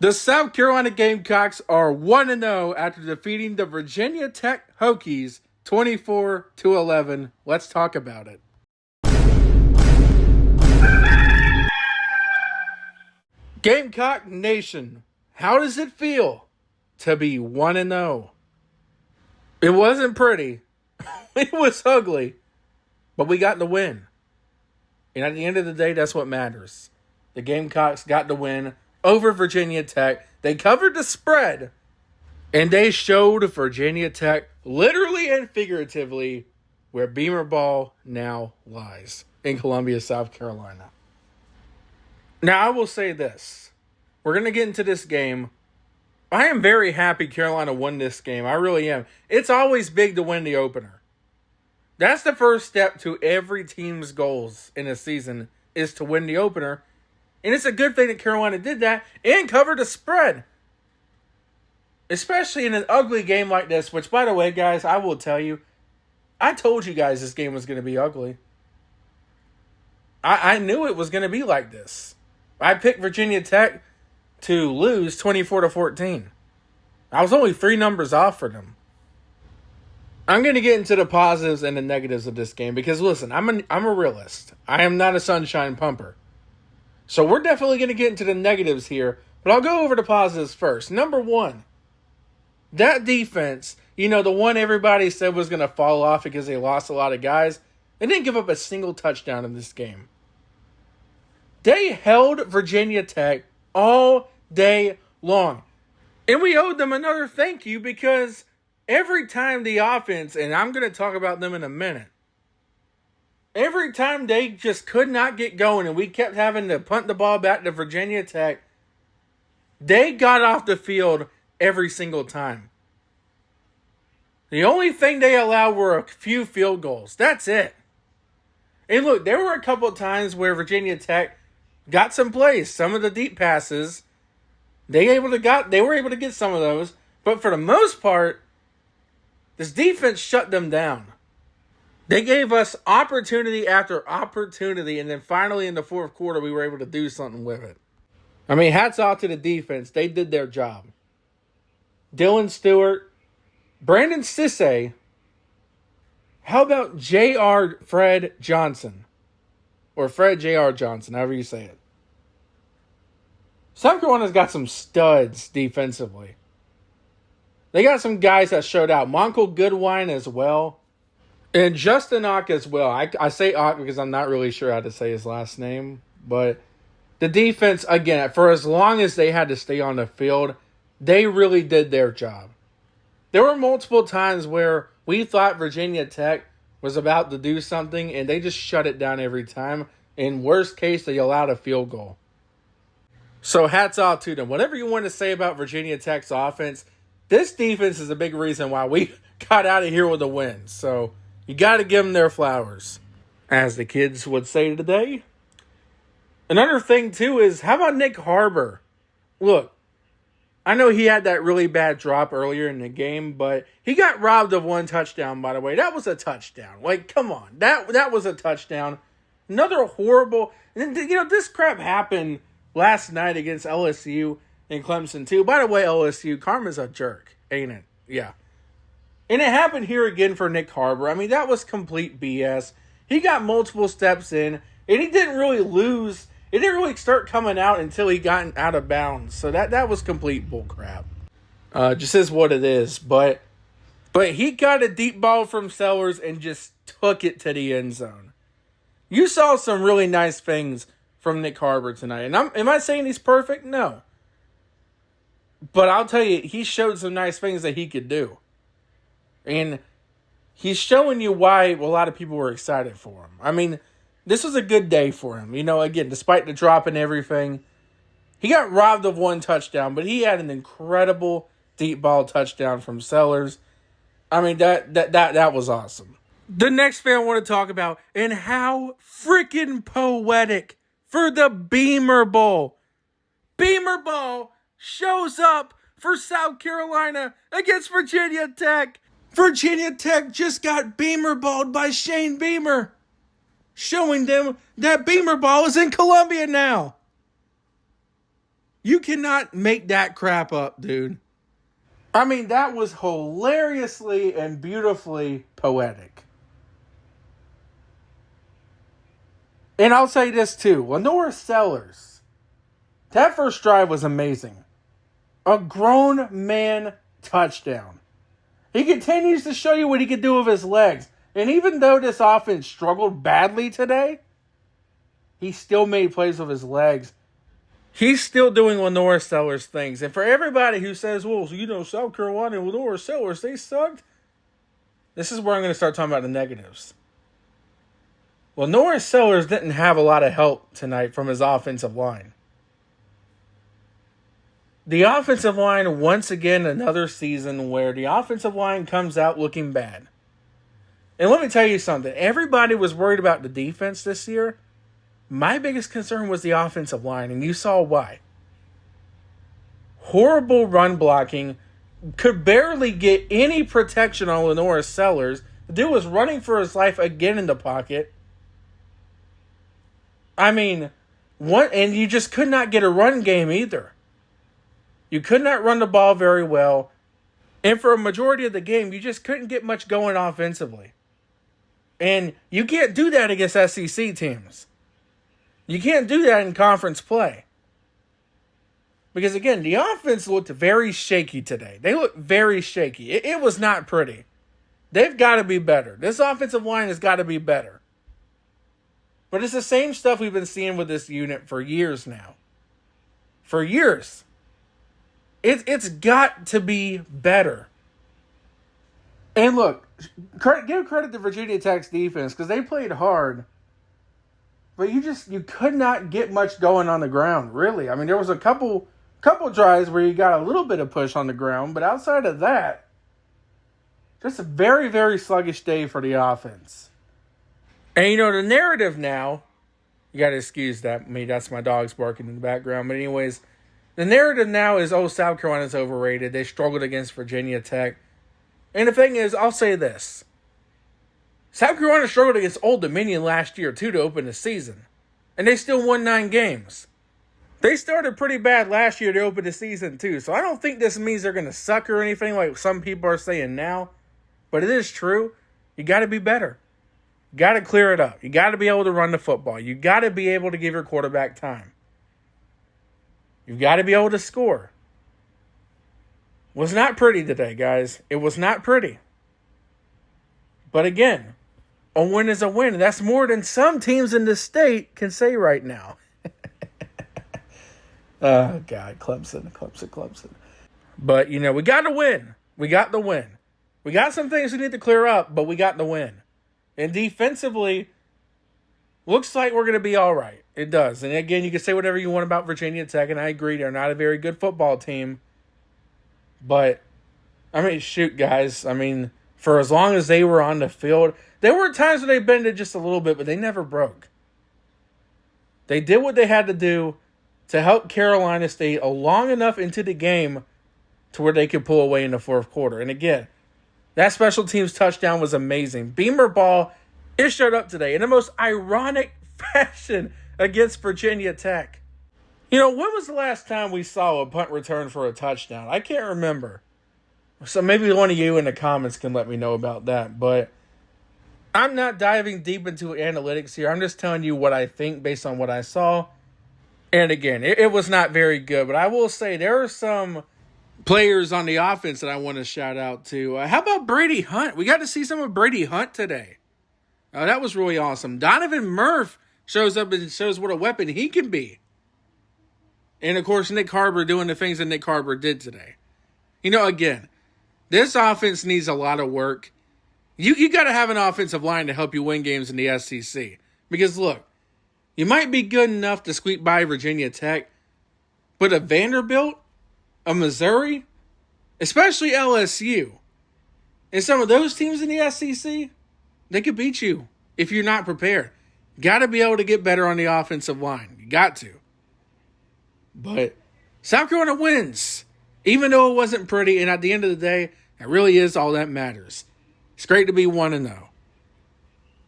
The South Carolina Gamecocks are 1-0 after defeating the Virginia Tech Hokies 24-11. Let's talk about it. Gamecock Nation, how does it feel to be 1-0? It wasn't pretty. It was ugly. But we got the win. And at the end of the day, that's what matters. The Gamecocks got the win over Virginia Tech. They covered the spread. And they showed Virginia Tech, literally and figuratively, where Beamer Ball now lies. In Columbia, South Carolina. Now, I will say this. We're going to get into this game. I am very happy Carolina won this game. I really am. It's always big to win the opener. That's the first step to every team's goals in a season, is to win the opener. And it's a good thing that Carolina did that and covered the spread. Especially in an ugly game like this, which, by the way, guys, I will tell you, I told you guys this game was going to be ugly. I knew it was going to be like this. I picked Virginia Tech to lose 24-14. I was only 3 numbers off for them. I'm going to get into the positives and the negatives of this game because, listen, I'm a realist. I am not a sunshine pumper. So we're definitely going to get into the negatives here, but I'll go over the positives first. Number 1, that defense, the one everybody said was going to fall off because they lost a lot of guys, they didn't give up a single touchdown in this game. They held Virginia Tech all day long. And we owed them another thank you because every time the offense, and I'm going to talk about them in a minute, every time they just could not get going and we kept having to punt the ball back to Virginia Tech, they got off the field every single time. The only thing they allowed were a few field goals. That's it. And look, there were a couple of times where Virginia Tech got some plays. Some of the deep passes, they were able to get some of those. But for the most part, this defense shut them down. They gave us opportunity after opportunity, and then finally in the fourth quarter, we were able to do something with it. I mean, hats off to the defense. They did their job. Dylan Stewart, Brandon Sisse. How about J.R. Fred Johnson? Or Fred J.R. Johnson, however you say it. South Carolina's got some studs defensively. They got some guys that showed out. Monkle Goodwine as well. And Justin Ock as well. I say Ock because I'm not really sure how to say his last name. But the defense, again, for as long as they had to stay on the field, they really did their job. There were multiple times where we thought Virginia Tech was about to do something, and they just shut it down every time. In worst case, they allowed a field goal. So hats off to them. Whatever you want to say about Virginia Tech's offense, this defense is a big reason why we got out of here with a win. So you got to give them their flowers, as the kids would say today. Another thing, too, is how about Nick Harbor? Look, I know he had that really bad drop earlier in the game, but he got robbed of 1 touchdown, by the way. That was a touchdown. Like, come on. That was a touchdown. Another horrible... this crap happened last night against LSU and Clemson, too. By the way, LSU, Karma's a jerk, ain't it? Yeah. And it happened here again for Nick Harbor. I mean, that was complete BS. He got multiple steps in, and he didn't really lose. It didn't really start coming out until he got out of bounds. So that was complete bullcrap. Just is what it is. But he got a deep ball from Sellers and just took it to the end zone. You saw some really nice things from Nick Harbor tonight. And am I saying he's perfect? No. But I'll tell you, he showed some nice things that he could do. And he's showing you why a lot of people were excited for him. I mean, this was a good day for him. Again, despite the drop and everything, he got robbed of 1 touchdown, but he had an incredible deep ball touchdown from Sellers. I mean, that was awesome. The next thing I want to talk about, and how freaking poetic for the Beamer Bowl. Beamer Bowl shows up for South Carolina against Virginia Tech. Virginia Tech just got Beamer Balled by Shane Beamer, showing them that Beamer Ball is in Columbia now. You cannot make that crap up, dude. I mean, that was hilariously and beautifully poetic. And I'll say this too. Lenore Sellers, that first drive was amazing. A grown man touchdown. He continues to show you what he can do with his legs. And even though this offense struggled badly today, he still made plays with his legs. He's still doing Lenore Sellers things. And for everybody who says, well, South Carolina and Lenore Sellers, they sucked. This is where I'm going to start talking about the negatives. Lenore Sellers didn't have a lot of help tonight from his offensive line. The offensive line, once again, another season where the offensive line comes out looking bad. And let me tell you something. Everybody was worried about the defense this year. My biggest concern was the offensive line, and you saw why. Horrible run blocking. Could barely get any protection on Lenore Sellers. The dude was running for his life again in the pocket. I mean, and you just could not get a run game either. You could not run the ball very well. And for a majority of the game, you just couldn't get much going offensively. And you can't do that against SEC teams. You can't do that in conference play. Because again, the offense looked very shaky today. They looked very shaky. It was not pretty. They've got to be better. This offensive line has got to be better. But it's the same stuff we've been seeing with this unit for years now. For years. It's got to be better. And look, give credit to Virginia Tech's defense because they played hard. But you could not get much going on the ground, really. I mean, there was a couple drives where you got a little bit of push on the ground, but outside of that, just a very, very sluggish day for the offense. And the narrative now, you got to excuse that. That's my dogs barking in the background. But anyways, the narrative now is, South Carolina's overrated. They struggled against Virginia Tech. And the thing is, I'll say this. South Carolina struggled against Old Dominion last year, too, to open the season. And they still won 9 games. They started pretty bad last year to open the season, too. So I don't think this means they're going to suck or anything like some people are saying now. But it is true. You got to be better. You got to clear it up. You got to be able to run the football. You got to be able to give your quarterback time. You've got to be able to score. It was not pretty today, guys. It was not pretty. But again, a win is a win. That's more than some teams in the state can say right now. Oh, God. Clemson. But, we got to win. We got the win. We got some things we need to clear up, but we got the win. And defensively, looks like we're going to be all right. It does. And again, you can say whatever you want about Virginia Tech, and I agree, they're not a very good football team. But, shoot, guys. For as long as they were on the field, there were times when they bended just a little bit, but they never broke. They did what they had to do to help Carolina stay long enough into the game to where they could pull away in the fourth quarter. And again, that special teams touchdown was amazing. Beamer ball, it showed up today in the most ironic fashion against Virginia Tech. When was the last time we saw a punt return for a touchdown? I can't remember. So maybe one of you in the comments can let me know about that. But I'm not diving deep into analytics here. I'm just telling you what I think based on what I saw. And again, it was not very good. But I will say there are some players on the offense that I want to shout out to. How about Brady Hunt? We got to see some of Brady Hunt today. That was really awesome. Donovan Murph shows up and shows what a weapon he can be. And, of course, Nick Harbor doing the things that Nick Harbor did today. Again, this offense needs a lot of work. You got to have an offensive line to help you win games in the SEC. Because, look, you might be good enough to squeak by Virginia Tech, but a Vanderbilt, a Missouri, especially LSU, and some of those teams in the SEC, they could beat you if you're not prepared. Got to be able to get better on the offensive line. You got to. But South Carolina wins, even though it wasn't pretty. And at the end of the day, it really is all that matters. It's great to be 1-0.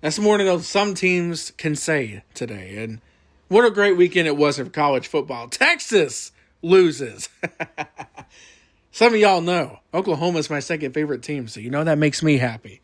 That's more than some teams can say today. And what a great weekend it was for college football. Texas loses. Some of y'all know Oklahoma's my second favorite team, so you know that makes me happy.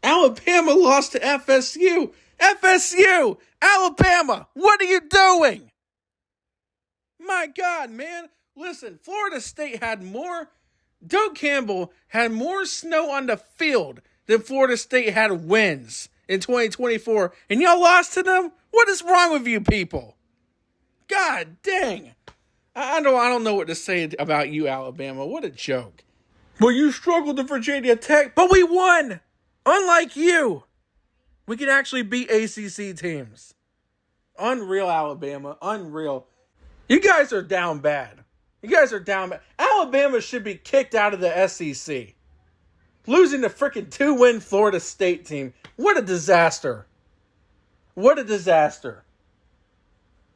Alabama lost to FSU. FSU! Alabama! What are you doing? My God, man. Listen, Florida State had more... Doak Campbell had more snow on the field than Florida State had wins in 2024, and y'all lost to them? What is wrong with you people? God dang. I don't know what to say about you, Alabama. What a joke. Well, you struggled at Virginia Tech, but we won. Unlike you. We can actually beat ACC teams. Unreal, Alabama. Unreal. You guys are down bad. You guys are down bad. Alabama should be kicked out of the SEC. Losing to freaking 2-win Florida State team. What a disaster. What a disaster.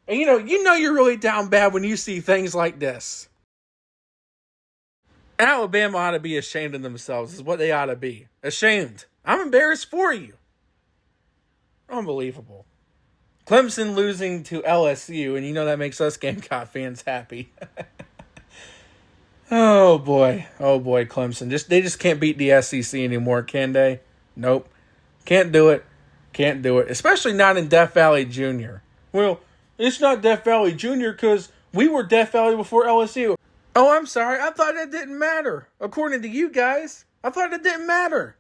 And you know you're really down bad when you see things like this. Alabama ought to be ashamed of themselves, is what they ought to be. Ashamed. I'm embarrassed for you. Unbelievable. Clemson losing to LSU, and you know that makes us Gamecock fans happy. Oh boy, Clemson. They just can't beat the SEC anymore, can they? Nope. Can't do it. Can't do it. Especially not in Death Valley Jr. Well, it's not Death Valley Jr. because we were Death Valley before LSU. Oh, I'm sorry. I thought it didn't matter. According to you guys, I thought it didn't matter.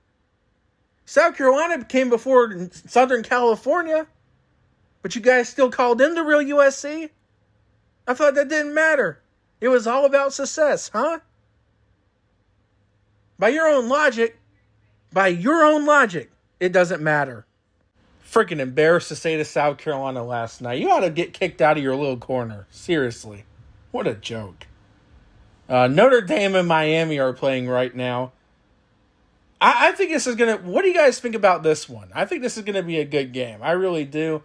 South Carolina came before Southern California, but you guys still called them the real USC? I thought that didn't matter. It was all about success, huh? By your own logic, it doesn't matter. Freaking embarrassed to say to South Carolina last night. You ought to get kicked out of your little corner. Seriously. What a joke. Notre Dame and Miami are playing right now. I think this is going to... What do you guys think about this one? I think this is going to be a good game. I really do.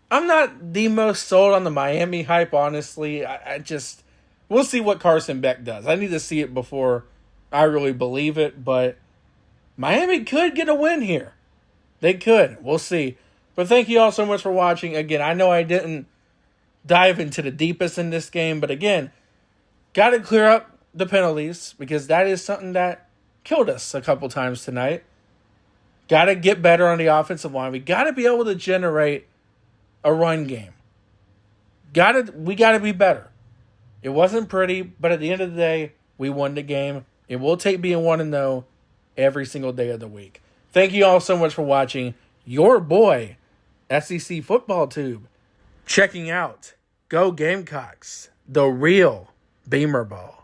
I'm not the most sold on the Miami hype, honestly. I just... We'll see what Carson Beck does. I need to see it before I really believe it, but Miami could get a win here. They could. We'll see. But thank you all so much for watching. Again, I know I didn't dive into the deepest in this game, but again, got to clear up the penalties because that is something that killed us a couple times tonight. Got to get better on the offensive line. We got to be able to generate a run game. We got to be better. It wasn't pretty, but at the end of the day, we won the game. It will take being 1-0 every single day of the week. Thank you all so much for watching. Your boy, SEC Football Tube, checking out Go Gamecocks, the real Beamer Ball.